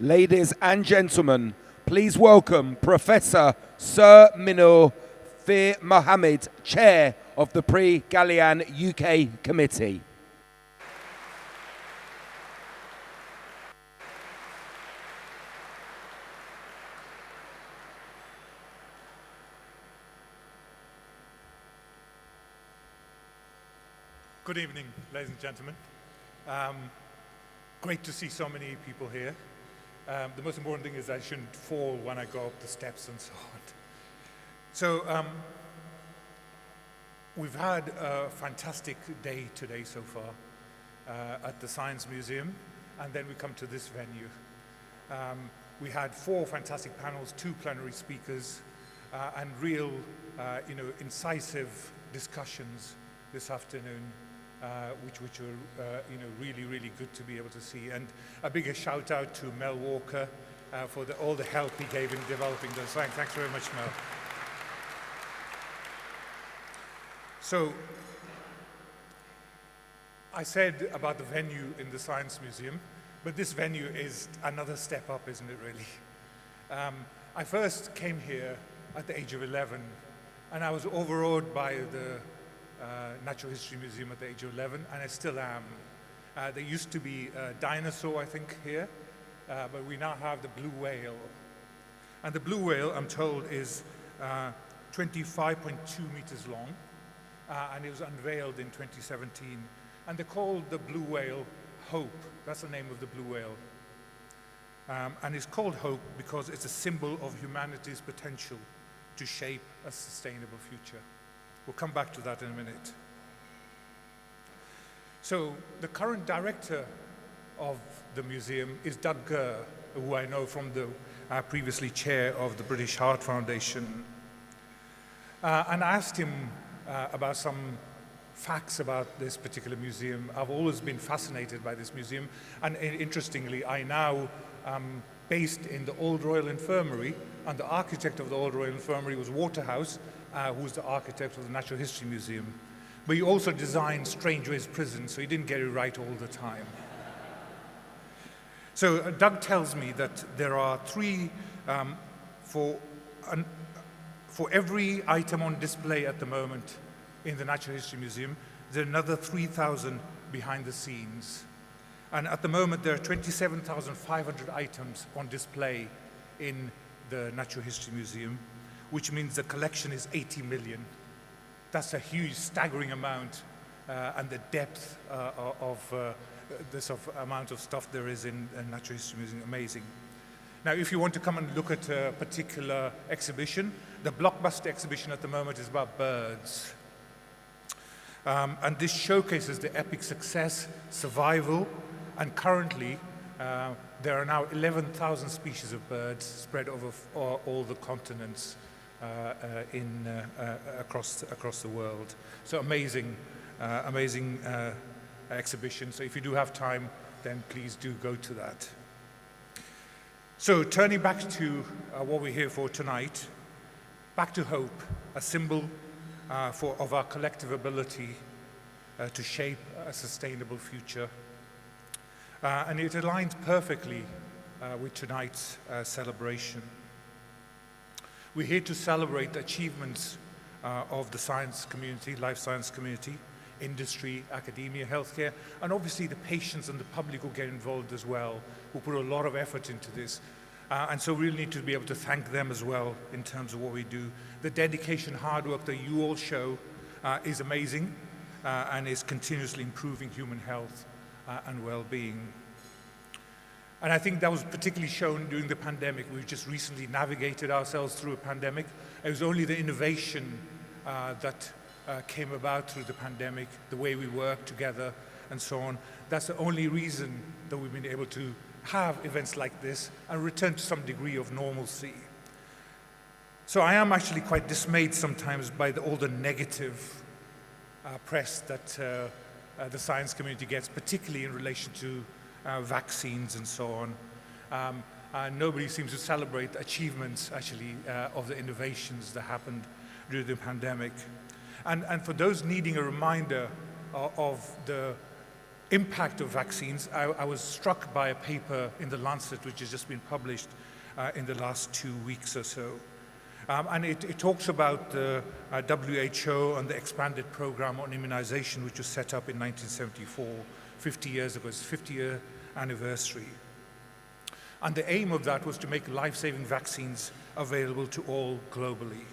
Ladies and gentlemen, please welcome Professor Sir Minur Fir Mohammed, Chair of the Prix Galien UK Committee. Good evening, ladies and gentlemen. Great to see so many people here. The most important thing is I shouldn't fall when I go up the steps and so on. So we've had a fantastic day today so far at the Science Museum, and then we come to this venue. We had 4 fantastic panels, 2 plenary speakers, and real, incisive discussions this afternoon. Which were really, really good to be able to see. And a bigger shout out to Mel Walker for all the help he gave in developing those. Thanks very much, Mel. So, I said about the venue in the Science Museum, but this venue is another step up, isn't it really? I first came here at the age of 11, and I was overawed by the Natural History Museum at the age of 11, and I still am. There used to be a dinosaur, I think, here, but we now have the blue whale. And the blue whale, I'm told, is 25.2 meters long, and it was unveiled in 2017. And they called the blue whale Hope. That's the name of the blue whale. And it's called Hope because it's a symbol of humanity's potential to shape a sustainable future. We'll come back to that in a minute. So the current director of the museum is Doug Gurr, who I know from the previously chair of the British Heart Foundation. And I asked him about some facts about this particular museum. I've always been fascinated by this museum, and interestingly, I now am based in the Old Royal Infirmary, and the architect of the Old Royal Infirmary was Waterhouse, who's the architect of the Natural History Museum. But he also designed Strangeways Prison, so he didn't get it right all the time. So Doug tells me that there are 3, for every item on display at the moment in the Natural History Museum, there are another 3,000 behind the scenes. And at the moment, there are 27,500 items on display in the Natural History Museum, which means the collection is 80 million. That's a huge, staggering amount, and the depth of this amount of stuff there is in Natural History Museum, amazing. Now, if you want to come and look at a particular exhibition, the blockbuster exhibition at the moment is about birds. And this showcases the epic success, survival, and currently, there are now 11,000 species of birds spread over all the continents across the world. So amazing exhibition. So if you do have time, then please do go to that. So turning back to what we're here for tonight, back to hope, a symbol of our collective ability to shape a sustainable future. And it aligns perfectly with tonight's celebration. We're here to celebrate the achievements of the science community, life science community, industry, academia, healthcare, and obviously the patients and the public who get involved as well, who put a lot of effort into this. And so we really need to be able to thank them as well in terms of what we do. The dedication, hard work that you all show is amazing and is continuously improving human health and well-being. And I think that was particularly shown during the pandemic. We've just recently navigated ourselves through a pandemic. It was only the innovation that came about through the pandemic, the way we work together and so on. That's the only reason that we've been able to have events like this and return to some degree of normalcy. So I am actually quite dismayed sometimes by all the negative press that the science community gets, particularly in relation to vaccines and so on. Nobody seems to celebrate the achievements, actually, of the innovations that happened during the pandemic. And for those needing a reminder of the impact of vaccines, I was struck by a paper in The Lancet, which has just been published in the last 2 weeks or so. And it talks about the WHO and the expanded program on immunization, which was set up in 1974, 50 years ago. It's 50-year anniversary. And the aim of that was to make life-saving vaccines available to all globally.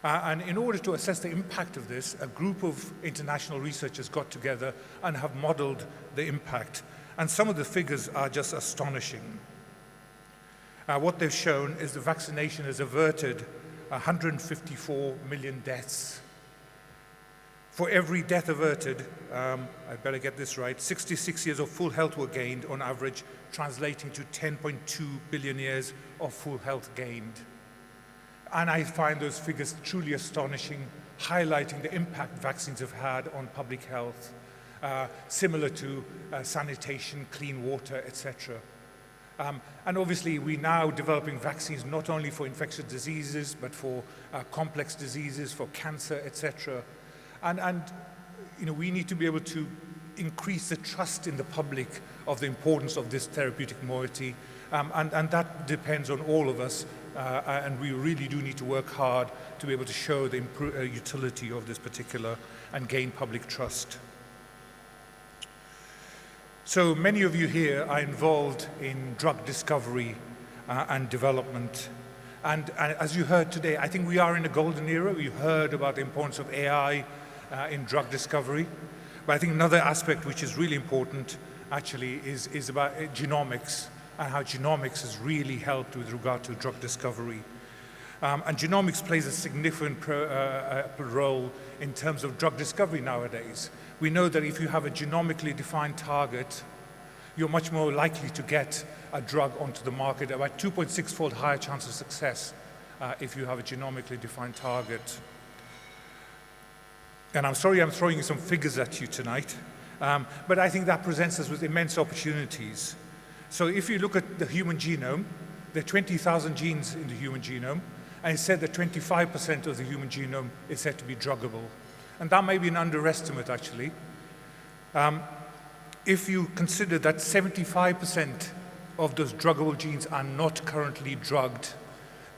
And in order to assess the impact of this, a group of international researchers got together and have modeled the impact. And some of the figures are just astonishing. What they've shown is the vaccination has averted 154 million deaths. For every death averted, I better get this right, 66 years of full health were gained on average, translating to 10.2 billion years of full health gained. And I find those figures truly astonishing, highlighting the impact vaccines have had on public health, similar to sanitation, clean water, etc. And obviously, we're now developing vaccines not only for infectious diseases, but for complex diseases, for cancer, etc. And you know, we need to be able to increase the trust in the public of the importance of this therapeutic moiety. And that depends on all of us. And we really do need to work hard to be able to show the utility of this particular and gain public trust. So many of you here are involved in drug discovery and development. And as you heard today, I think we are in a golden era. We heard about the importance of AI in drug discovery. But I think another aspect which is really important actually is about genomics and how genomics has really helped with regard to drug discovery. And genomics plays a significant role in terms of drug discovery nowadays. We know that if you have a genomically defined target, you're much more likely to get a drug onto the market, about 2.6-fold higher chance of success if you have a genomically defined target. And I'm sorry I'm throwing some figures at you tonight, but I think that presents us with immense opportunities. So if you look at the human genome, there are 20,000 genes in the human genome, and it's said that 25% of the human genome is said to be druggable. And that may be an underestimate, actually. If you consider that 75% of those druggable genes are not currently drugged,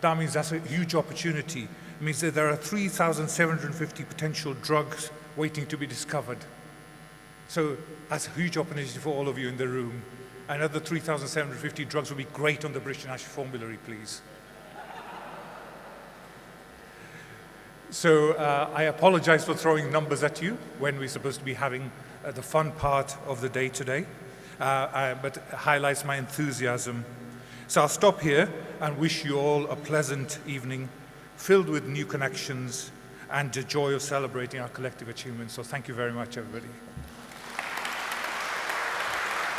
that means that's a huge opportunity. It means that there are 3,750 potential drugs waiting to be discovered. So that's a huge opportunity for all of you in the room. Another 3,750 drugs would be great on the British National Formulary, please. So I apologize for throwing numbers at you when we're supposed to be having the fun part of the day today, but it highlights my enthusiasm. So I'll stop here and wish you all a pleasant evening filled with new connections and the joy of celebrating our collective achievements. So thank you very much, everybody.